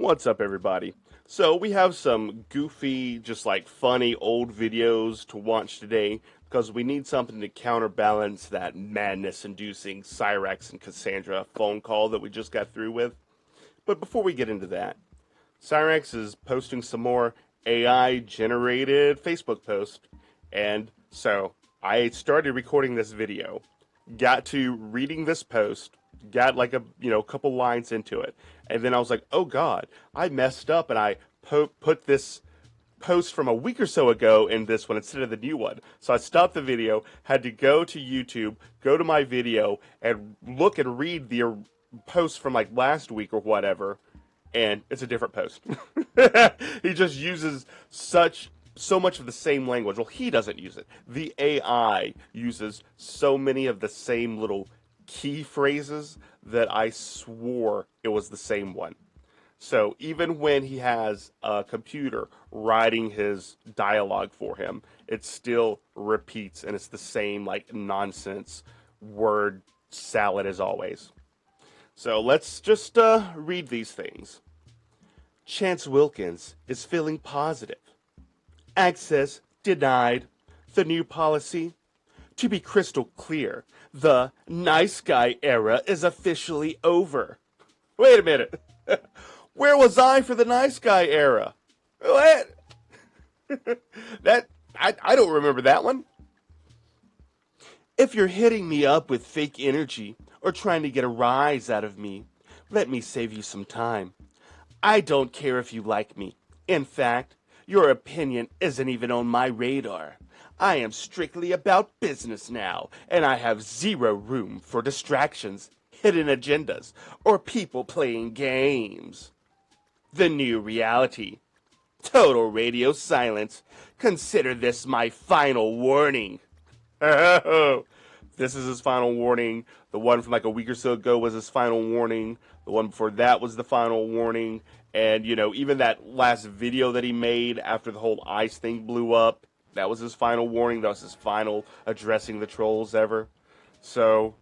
What's up, everybody? So, we have some goofy, just like funny old videos to watch today because we need something to counterbalance that madness inducing Cyrax and Cassandra phone call that we just got through with. But before we get into that, Cyrax is posting some more AI generated Facebook posts, and so I started recording this video, got to reading this post, got like a couple lines into it, and then I was like, oh god, I messed up and I put this post from a week or so ago in this one instead of the new one. So I stopped the video, had to go to YouTube, go to my video, and look and read the post from like last week or whatever, and it's a different post. He just uses so much of the same language. Well, he doesn't use it. The AI uses so many of the same little key phrases that I swore it was the same one. So even when he has a computer writing his dialogue for him, it still repeats and it's the same like nonsense word salad as always. So let's just read these things. Chance Wilkins is feeling positive. Access denied. The new policy. To be crystal clear, the nice guy era is officially over. Wait a minute. Where was I for the nice guy era? What? I don't remember that one. If you're hitting me up with fake energy or trying to get a rise out of me, let me save you some time. I don't care if you like me. In fact, your opinion isn't even on my radar. I am strictly about business now, and I have zero room for distractions, hidden agendas, or people playing games. The new reality. Total radio silence. Consider this my final warning. Oh, this is his final warning. The one from like a week or so ago was his final warning. The one before that was the final warning. And, even that last video that he made after the whole ice thing blew up, that was his final warning. That was his final addressing the trolls ever. So,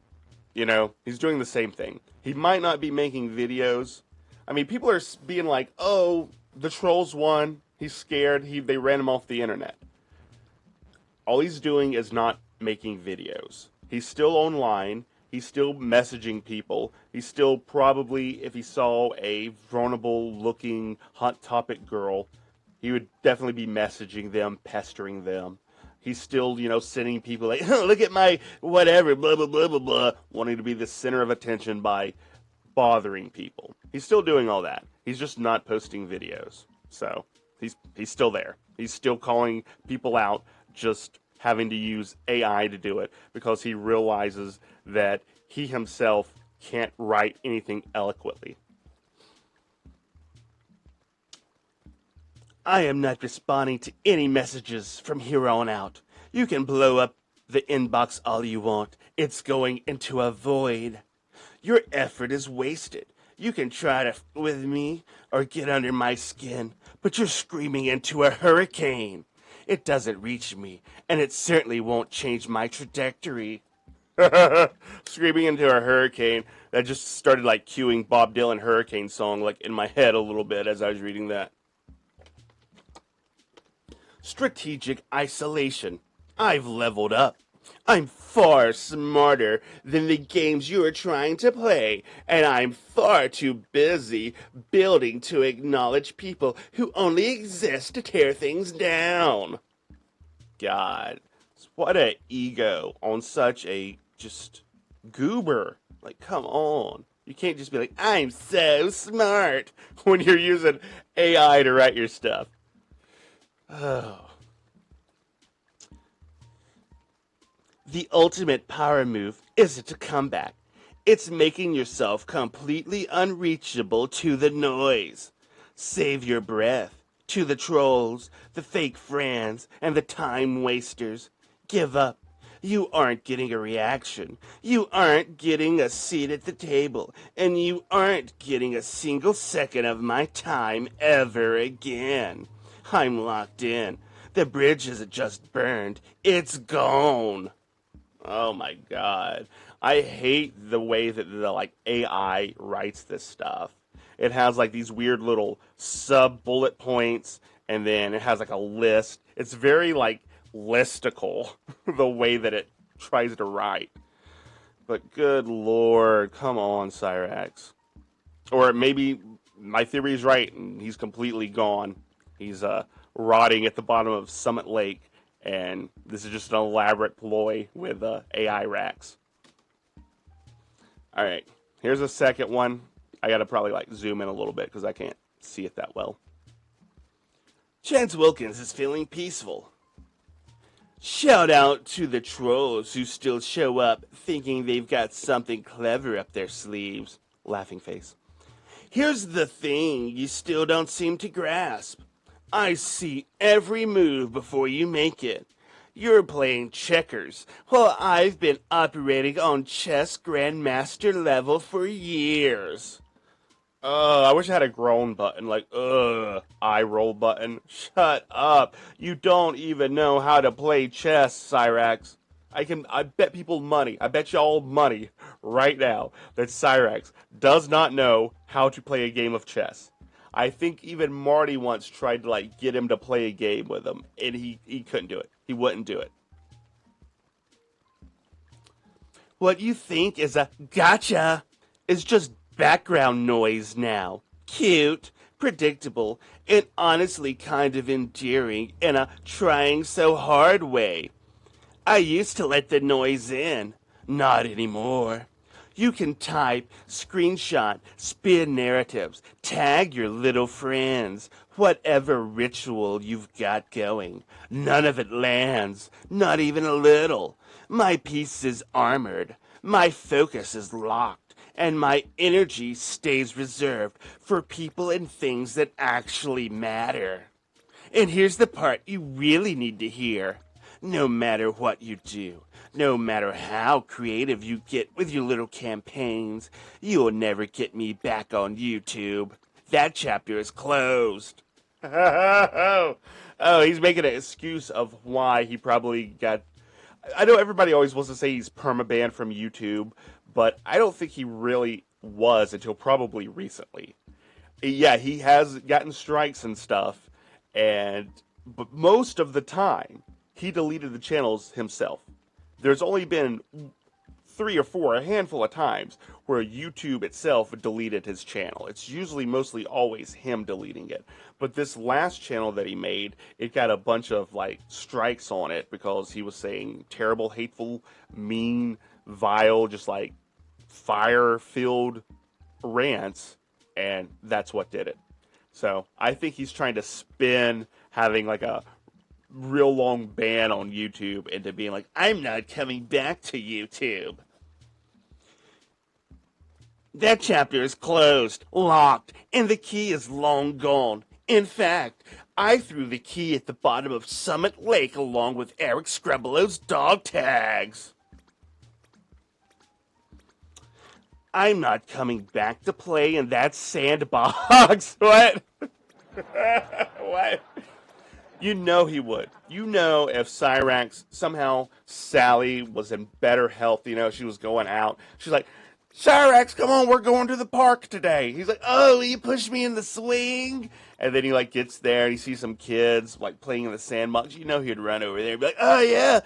he's doing the same thing. He might not be making videos. I mean, people are being like, oh, the trolls won. He's scared. They ran him off the internet. All he's doing is not making videos. He's still online. He's still messaging people. He's still probably, if he saw a vulnerable-looking Hot Topic girl, he would definitely be messaging them, pestering them. He's still, sending people like, oh, look at my whatever, blah, blah, blah, blah, blah, wanting to be the center of attention by bothering people. He's still doing all that. He's just not posting videos. So, he's still there. He's still calling people out, just having to use AI to do it because he realizes that he himself can't write anything eloquently. I am not responding to any messages from here on out. You can blow up the inbox all you want. It's going into a void. Your effort is wasted. You can try to with me or get under my skin, but you're screaming into a hurricane. It doesn't reach me, and it certainly won't change my trajectory. Screaming into a hurricane. That just started like cueing Bob Dylan hurricane song like in my head a little bit as I was reading that. Strategic isolation. I've leveled up. I'm far smarter than the games you are trying to play, and I'm far too busy building to acknowledge people who only exist to tear things down. God, what a ego on such a just goober. Like, come on. You can't just be like, I'm so smart when you're using AI to write your stuff. Oh. The ultimate power move isn't a comeback. It's making yourself completely unreachable to the noise. Save your breath. To the trolls, the fake friends, and the time wasters. Give up. You aren't getting a reaction. You aren't getting a seat at the table. And you aren't getting a single second of my time ever again. I'm locked in. The bridge isn't just burned. It's gone. Oh my god. I hate the way that the AI writes this stuff. it has like these weird little sub bullet points, and then it has like a list. It's very like listicle the way that it tries to write. But good lord, come on, Cyrax. Or maybe my theory is right and he's completely gone. He's rotting at the bottom of Summit Lake, and this is just an elaborate ploy with AI racks. All right, here's a second one. I gotta probably like zoom in a little bit because I can't see it that well. Chance Wilkins is feeling peaceful. Shout out to the trolls who still show up thinking they've got something clever up their sleeves. Laughing face. Here's the thing you still don't seem to grasp. I see every move before you make it. You're playing checkers, while I've been operating on chess grandmaster level for years. I wish I had a groan button, like, eye roll button. Shut up. You don't even know how to play chess, Cyrax. I bet people money. I bet y'all money right now that Cyrax does not know how to play a game of chess. I think even Marty once tried to like get him to play a game with him, and he couldn't do it. He wouldn't do it. What you think is a gotcha is just background noise now. Cute, predictable, and honestly kind of endearing in a trying so hard way. I used to let the noise in. Not anymore. You can type, screenshot, spin narratives, tag your little friends, whatever ritual you've got going. None of it lands, not even a little. My piece is armored, my focus is locked, and my energy stays reserved for people and things that actually matter. And here's the part you really need to hear. No matter what you do, no matter how creative you get with your little campaigns, you'll never get me back on YouTube. That chapter is closed. Oh, he's making an excuse of why he probably got... I know everybody always wants to say he's permabanned from YouTube, but I don't think he really was until probably recently. Yeah, he has gotten strikes and stuff, but most of the time, he deleted the channels himself. There's only been 3 or 4, a handful of times, where YouTube itself deleted his channel. It's usually mostly always him deleting it. But this last channel that he made, it got a bunch of like strikes on it because he was saying terrible, hateful, mean, vile, just like fire-filled rants, and that's what did it. So I think he's trying to spin having like a real long ban on YouTube into being like, I'm not coming back to YouTube. That chapter is closed, locked, and the key is long gone. In fact, I threw the key at the bottom of Summit Lake along with Eric Scrubbelo's dog tags. I'm not coming back to play in that sandbox. What? What? You know he would. You know if Cyrax, somehow Sally was in better health, she was going out. She's like, Cyrax, come on, we're going to the park today. He's like, oh, you push me in the swing? And then he like gets there and he sees some kids like playing in the sandbox. You know he'd run over there and be like, oh yeah,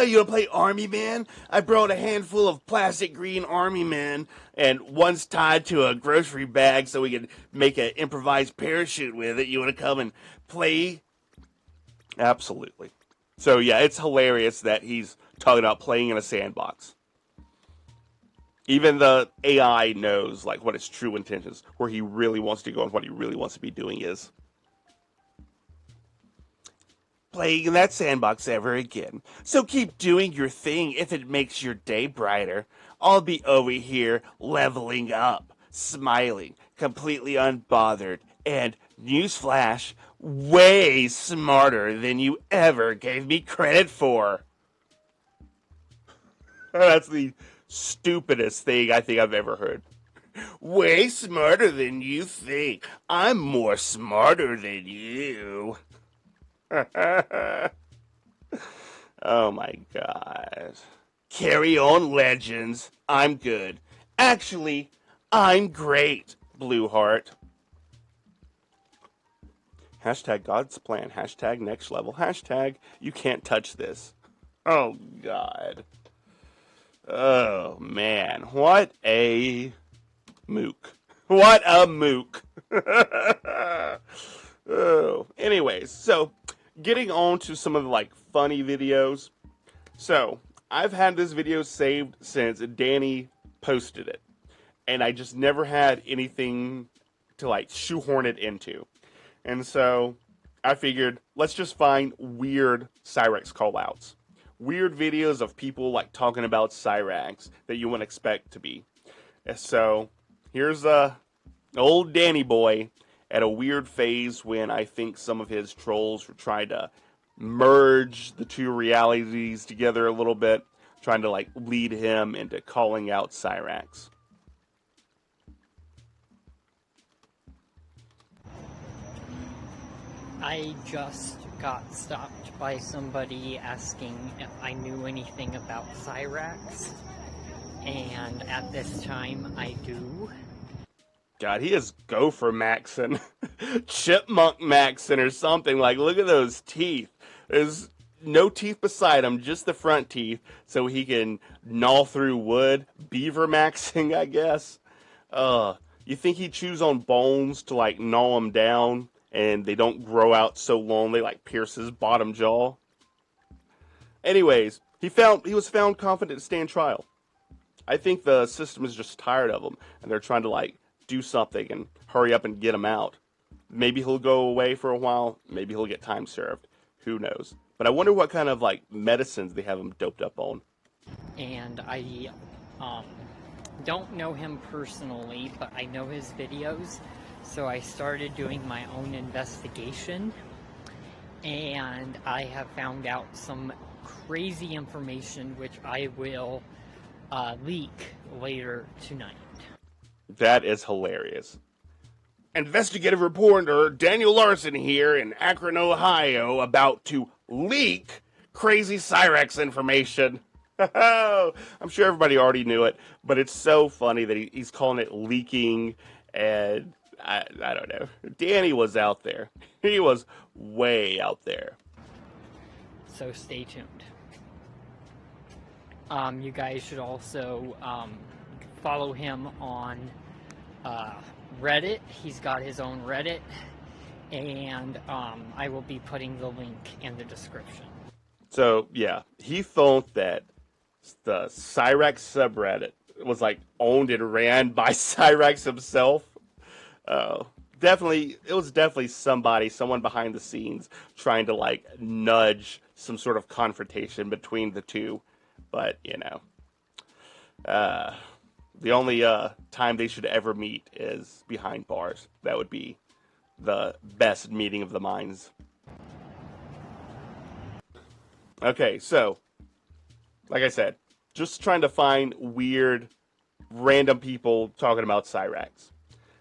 you wanna play Army Man? I brought a handful of plastic green Army Men and one's tied to a grocery bag so we can make an improvised parachute with it. You wanna come and play? Absolutely. So yeah, it's hilarious that he's talking about playing in a sandbox. Even the AI knows like what his true intentions, where he really wants to go and what he really wants to be doing is. Playing in that sandbox ever again. So keep doing your thing if it makes your day brighter. I'll be over here leveling up, smiling, completely unbothered, and newsflash, way smarter than you ever gave me credit for. That's the stupidest thing I think I've ever heard. Way smarter than you think. I'm more smarter than you. Oh my god. Carry on, legends. I'm good. Actually, I'm great. blue heart. Hashtag God's plan. Hashtag next level. Hashtag you can't touch this. Oh, God. Oh, man. What a mook. What a mook. Oh. Anyways, so getting on to some of the like funny videos. So I've had this video saved since Danny posted it, and I just never had anything to like shoehorn it into. And so I figured, let's just find weird Cyrax callouts. Weird videos of people like talking about Cyrax that you wouldn't expect to be. So here's old Danny boy at a weird phase when I think some of his trolls were trying to merge the two realities together a little bit, trying to like lead him into calling out Cyrax. I just got stopped by somebody asking if I knew anything about Cyrax, and at this time I do. God, he is Gopher Maxon, Chipmunk Maxon or something. Like, look at those teeth. There's no teeth beside him, just the front teeth, so he can gnaw through wood. Beaver Maxing, I guess. You think he chews on bones to, like, gnaw them down, and they don't grow out so long they, like, pierce his bottom jaw? Anyways, he was found confident to stand trial. I think the system is just tired of him, and they're trying to, like, do something and hurry up and get him out. Maybe he'll go away for a while. Maybe he'll get time served. Who knows? But I wonder what kind of like medicines they have him doped up on. And I don't know him personally, but I know his videos. So I started doing my own investigation, and I have found out some crazy information which I will leak later tonight. That is hilarious. Investigative reporter Daniel Larson here in Akron, Ohio, about to leak crazy Cyrax information. I'm sure everybody already knew it, but it's so funny that he's calling it leaking, and I don't know. Danny was out there. He was way out there. So stay tuned. You guys should also follow him on Reddit. He's got his own Reddit, and I will be putting the link in the description. So yeah, he thought that the Cyrax subreddit was like owned and ran by Cyrax himself. It was definitely someone behind the scenes trying to like nudge some sort of confrontation between the two. But you know, the only time they should ever meet is behind bars. That would be the best meeting of the minds. Okay, so, like I said, just trying to find weird, random people talking about Cyrax.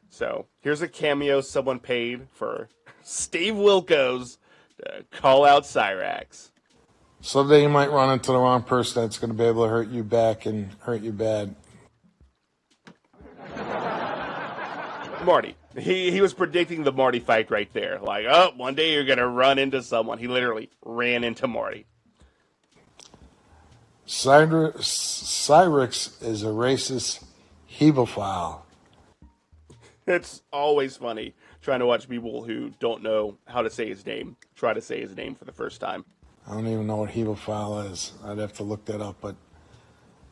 So, here's a cameo someone paid for Steve Wilkos to call out Cyrax. Someday you might run into the wrong person that's going to be able to hurt you back and hurt you bad. Marty. He was predicting the Marty fight right there. Like, oh, one day you're going to run into someone. He literally ran into Marty. Cyrax is a racist hebephile. It's always funny trying to watch people who don't know how to say his name try to say his name for the first time. I don't even know what hebephile is. I'd have to look that up, but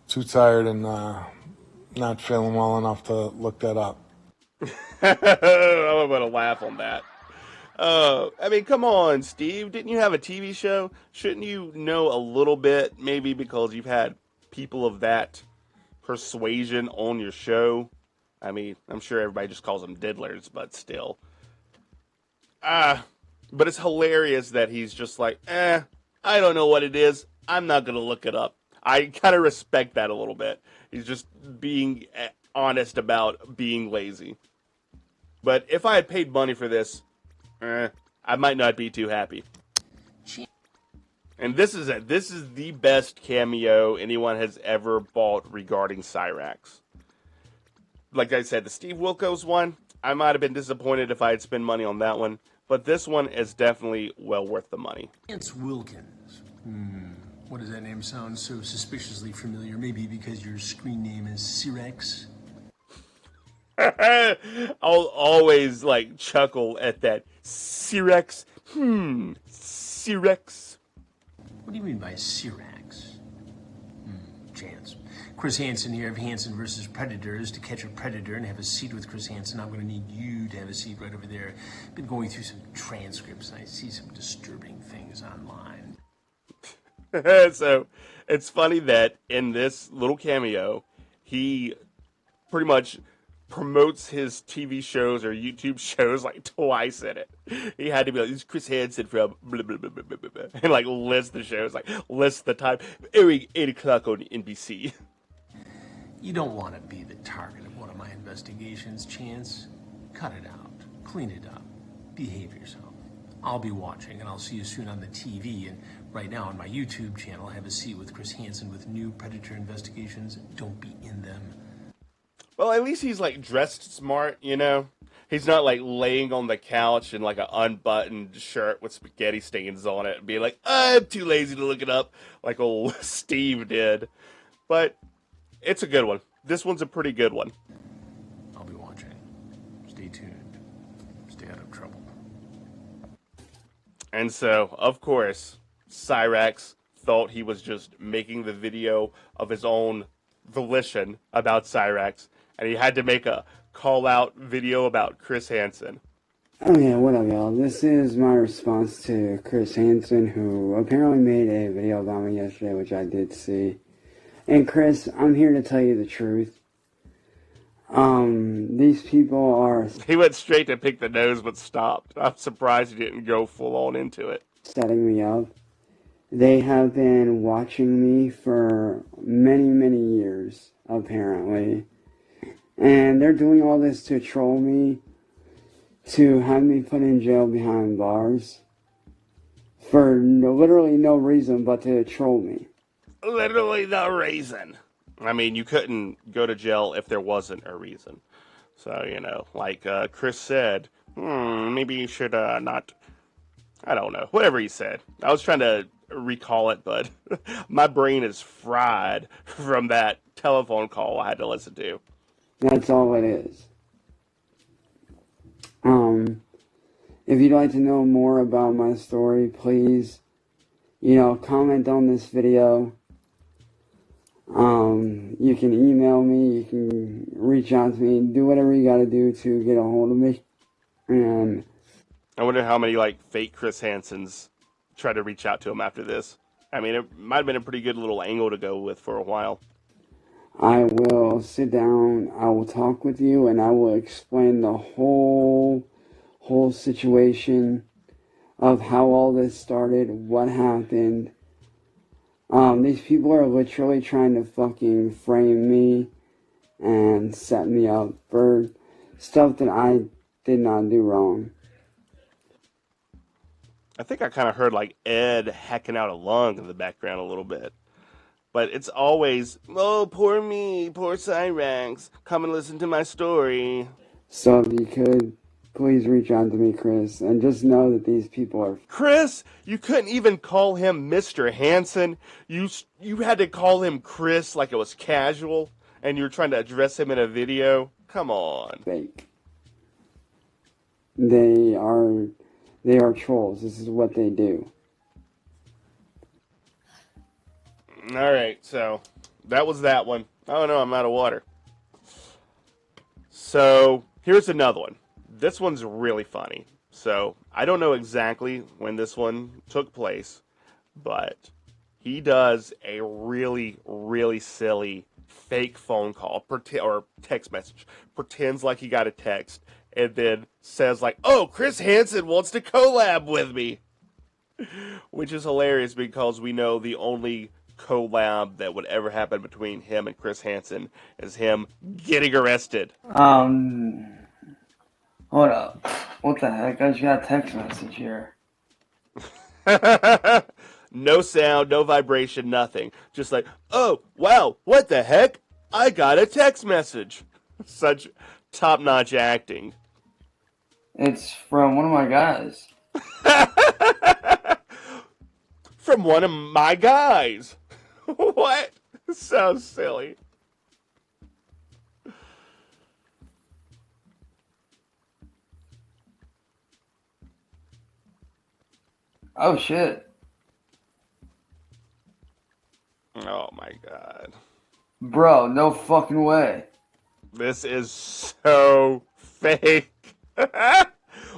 too tired and not feeling well enough to look that up. I'm going to laugh on that. I mean, come on, Steve. Didn't you have a TV show? Shouldn't you know a little bit, maybe because you've had people of that persuasion on your show? I mean, I'm sure everybody just calls them diddlers, but still. But it's hilarious that he's just like, I don't know what it is. I'm not going to look it up. I kind of respect that a little bit. He's just being honest about being lazy. But if I had paid money for this, I might not be too happy. And this is the best cameo anyone has ever bought regarding Cyrax. like I said, the Steve Wilkos one, I might have been disappointed if I had spent money on that one, but this one is definitely well worth the money. It's Wilkins. What does that name sound so suspiciously familiar? Maybe because your screen name is Cyrax? I'll always like chuckle at that. Cyrax. Cyrax. What do you mean by Cyrax? Chance. Chris Hansen here of Hansen versus Predators. To catch a predator and have a seat with Chris Hansen, I'm going to need you to have a seat right over there. Been going through some transcripts and I see some disturbing things online. So it's funny that in this little cameo, he pretty much promotes his TV shows or YouTube shows like twice in it. He had to be like, this is Chris Hansen from blah, blah, blah, blah, blah, blah, and like list the shows, like list the time, airing 8 o'clock on NBC. You don't want to be the target of one of my investigations, Chance. Cut it out. Clean it up. Behave yourself. I'll be watching, and I'll see you soon on the TV. And right now on my YouTube channel, I have a seat with Chris Hansen with new Predator investigations. Don't be in them. Well, at least he's like dressed smart, you know? He's not like laying on the couch in like an unbuttoned shirt with spaghetti stains on it and being like, I'm too lazy to look it up, like old Steve did. But it's a good one. This one's a pretty good one. I'll be watching. Stay tuned. Stay out of trouble. And so, of course, Cyrax thought he was just making the video of his own volition about Cyrax, and he had to make a call-out video about Chris Hansen. Oh yeah, what up y'all? This is my response to Chris Hansen, who apparently made a video about me yesterday, which I did see. And Chris, I'm here to tell you the truth. These people are... He went straight to pick the nose, but stopped. I'm surprised he didn't go full-on into it. ...setting me up. They have been watching me for many, many years, apparently. And they're doing all this to troll me, to have me put in jail behind bars, for literally no reason but to troll me. Literally no reason. I mean, you couldn't go to jail if there wasn't a reason. So, you know, like Chris said, maybe you should not... I don't know. Whatever he said. I was trying to recall it, but my brain is fried from that telephone call I had to listen to. That's all it is. If you'd like to know more about my story, please, comment on this video. You can email me, you can reach out to me, do whatever you gotta do to get a hold of me. And I wonder how many, fake Chris Hansens try to reach out to him after this. I mean, it might have been a pretty good little angle to go with for a while. I will sit down, I will talk with you, and I will explain the whole situation of how all this started, what happened. These people are literally trying to fucking frame me and set me up for stuff that I did not do wrong. I think I kind of heard Ed hacking out a lung in the background a little bit. But it's always, oh, poor me, poor Cyrax, come and listen to my story. So if you could, please reach out to me, Chris, and just know that these people are... Chris, you couldn't even call him Mr. Hansen. You had to call him Chris like it was casual, and you were trying to address him in a video. Come on. Fake. They are trolls. This is what they do. All right, so that was that one. Oh no, I'm out of water. So here's another one. This one's really funny. So I don't know exactly when this one took place, but he does a really, really silly fake phone call or text message. Pretends like he got a text and then says oh, Chris Hansen wants to collab with me. Which is hilarious because we know the only collab that would ever happen between him and Chris Hansen is him getting arrested. Hold up. What the heck? I just got a text message here. No sound, no vibration, nothing. Just oh, wow, what the heck? I got a text message. Such top-notch acting. It's from one of my guys. From one of my guys. What? So silly. Oh shit. Oh my god. Bro, no fucking way. This is so fake.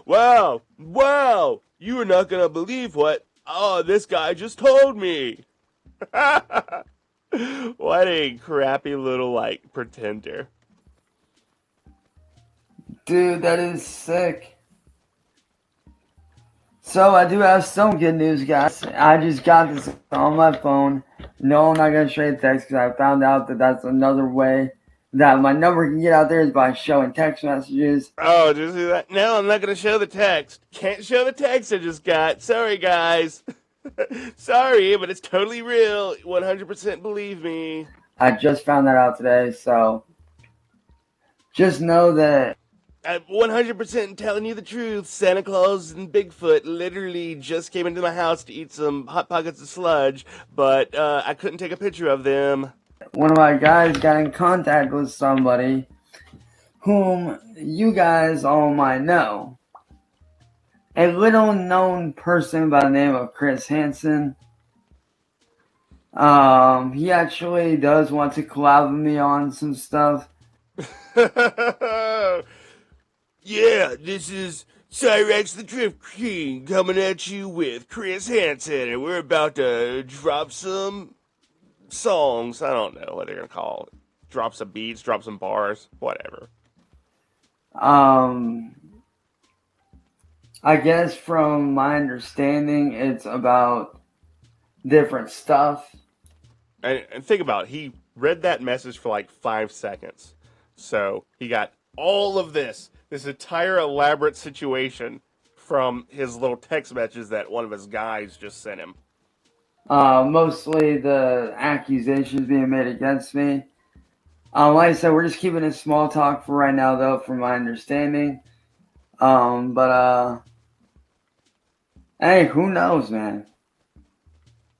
Wow. Wow. You are not going to believe what this guy just told me. What a crappy little, like, pretender. Dude, that is sick. So I do have some good news, guys. I just got this on my phone. No, I'm not going to show you text because I found out that that's another way that my number can get out there is by showing text messages. Oh, did you see that? No, I'm not going to show the text. Can't show the text I just got. Sorry, guys. Sorry, but it's totally real. 100% believe me. I just found that out today, so just know that I'm 100% telling you the truth. Santa Claus and Bigfoot literally just came into my house to eat some Hot Pockets of sludge, but I couldn't take a picture of them. one of my guys got in contact with somebody whom you guys all might know. A little known person by the name of Chris Hansen. He actually does want to collab with me on some stuff. Yeah, this is Cyrax the Drift King coming at you with Chris Hansen, and we're about to drop some songs. I don't know what they're going to call it. Drop some beats, drop some bars, whatever. I guess from my understanding, it's about different stuff. And think about it. He read that message for like 5 seconds. So he got all of this entire elaborate situation from his little text message that one of his guys just sent him. Mostly the accusations being made against me. Like I said, we're just keeping it small talk for right now, though, from my understanding. Hey, who knows, man?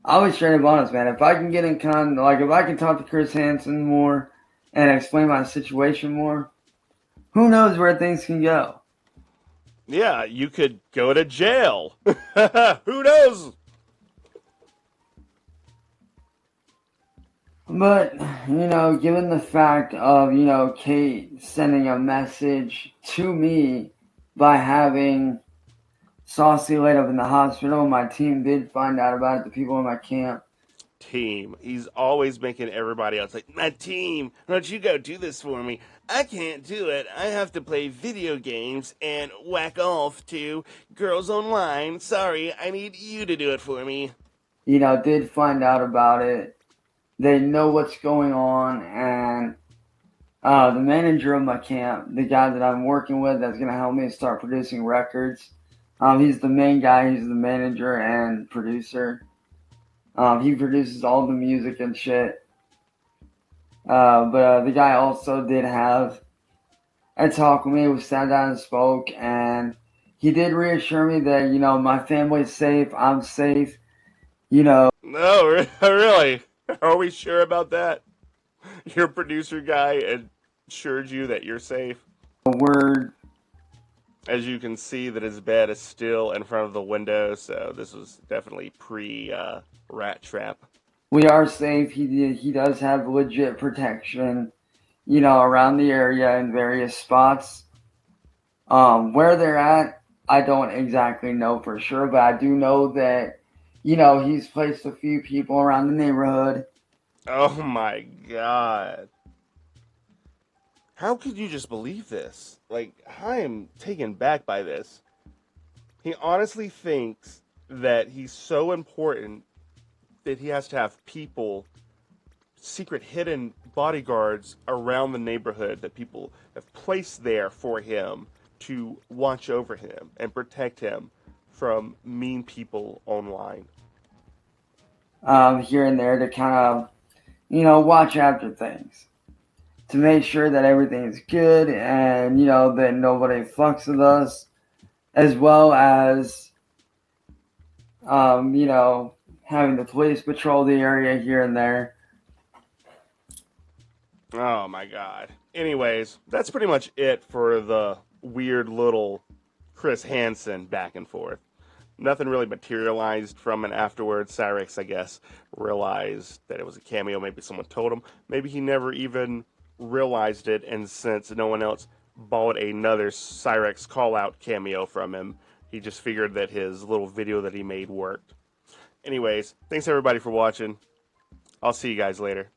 I'll be straight up honest, man. If I can get in if I can talk to Chris Hansen more and explain my situation more, who knows where things can go? Yeah, you could go to jail. Who knows? But, given the fact of, Kate sending a message to me by having Saucy laid up in the hospital, my team did find out about it, the people in my camp. Team. He's always making everybody else like, my team, why don't you go do this for me? I can't do it. I have to play video games and whack off to girls online. Sorry, I need you to do it for me. Did find out about it. They know what's going on, and the manager of my camp, the guy that I'm working with that's going to help me start producing records, he's the main guy, he's the manager and producer. He produces all the music and shit. But the guy also did have a talk with me. We sat down and spoke, and he did reassure me that, my family's safe, I'm safe, No, really? Are we sure about that? Your producer guy assured you that you're safe? We're... As you can see, that his bed is still in front of the window, so this was definitely pre-rat trap. We are safe. He does have legit protection, around the area in various spots. Where they're at, I don't exactly know for sure, but I do know that, he's placed a few people around the neighborhood. Oh my god. How could you just believe this? Like, I am taken back by this. He honestly thinks that he's so important that he has to have people, secret hidden bodyguards around the neighborhood that people have placed there for him to watch over him and protect him from mean people online. Here and there to kind of, watch after things. to make sure that everything's good and, you know, that nobody fucks with us, as well as, you know, having the police patrol the area here and there. Oh my god. Anyways, that's pretty much it for the weird little Chris Hansen back and forth. Nothing really materialized from it afterwards. Cyrax, I guess, realized that it was a cameo. Maybe someone told him. Maybe he never even realized it, and since no one else bought another Cyrax call-out cameo from him, he just figured that his little video that he made worked. Anyways, thanks everybody for watching. I'll see you guys later.